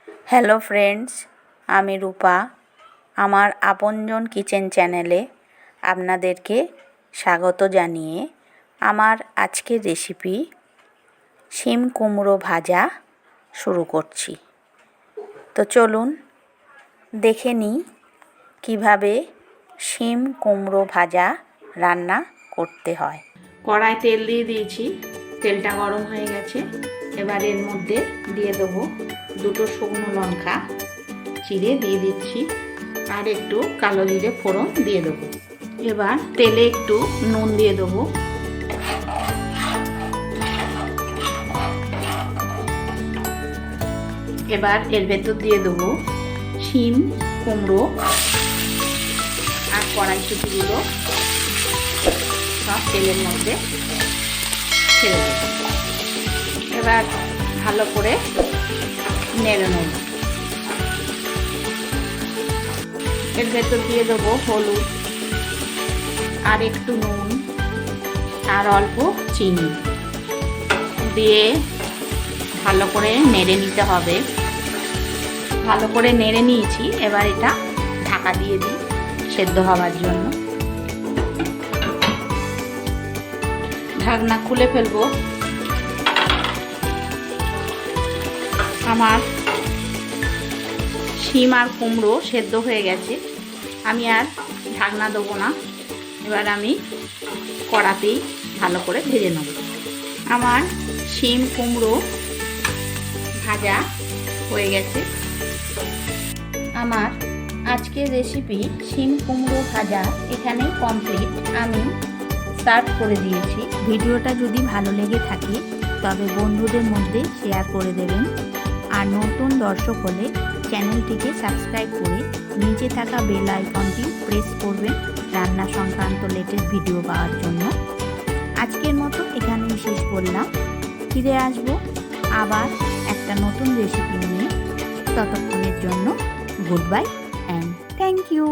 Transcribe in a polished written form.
Hello friends, আমি রূপা। আমার আপনজন কিচেন চ্যানেলে আপনাদেরকে স্বাগত জানিয়ে আমার আজকের রেসিপি শিম কুমড়ো ভাজা শুরু করছি। তো চলুন দেখে নিই কীভাবে শিম কুমড়ো ভাজা রান্না করতে হয়। কড়ায় তেল দিয়ে দিয়েছি, তেলটা গরম হয়ে গেছে। এবার এর মধ্যে দিয়ে দেবো দুটো শুকনো লঙ্কা চিড়ে দিয়ে দিচ্ছি, আর একটু কালো জিরে ফোড়ন দিয়ে দেবো। এবার তেলে একটু নুন দিয়ে দেবো। এবার এর ভেতর দিয়ে দেবো শিম কুমড়ো আর কড়াইশুঁটিগুলো সব তেলের মধ্যে ছেড়ে দেবো। এবার ভালো করে নেড়ে নেব। এর ভেতর দিয়ে দেবো হলুদ আর একটু নুন আর অল্প চিনি দিয়ে ভালো করে নেড়ে নিতে হবে। ভালো করে নেড়ে নিয়েছি, এবার এটা ঢাকা দিয়ে দিই সেদ্ধ হওয়ার জন্য। ঢাকনা খুলে ফেলবো। আমার শিম আর কুমড়ো সেদ্ধ হয়ে গেছে, আমি আর ঢাকনা দেবো না। এবার আমি কড়াতেই ভালো করে ভেজে নেব। আমার শিম কুমড়ো ভাজা হয়ে গেছে। আমার আজকের রেসিপি শিম কুমড়ো ভাজা এখানেই কমপ্লিট। আমি সার্ভ করে দিয়েছি। ভিডিওটা যদি ভালো লেগে থাকে তবে বন্ধুদের মধ্যে শেয়ার করে দেবেন, আর নতুন দর্শক হলে চ্যানেলটিকে সাবস্ক্রাইব করে নিচে থাকা বেল আইকনটি প্রেস করবেন রান্না সংক্রান্ত লেটেস্ট ভিডিও পাওয়ার জন্য। আজকের মতো এখানেই শেষ করলাম। ফিরে আসবো আবার একটা নতুন রেসিপি নিয়ে। ততক্ষণের জন্য good bye and thank you.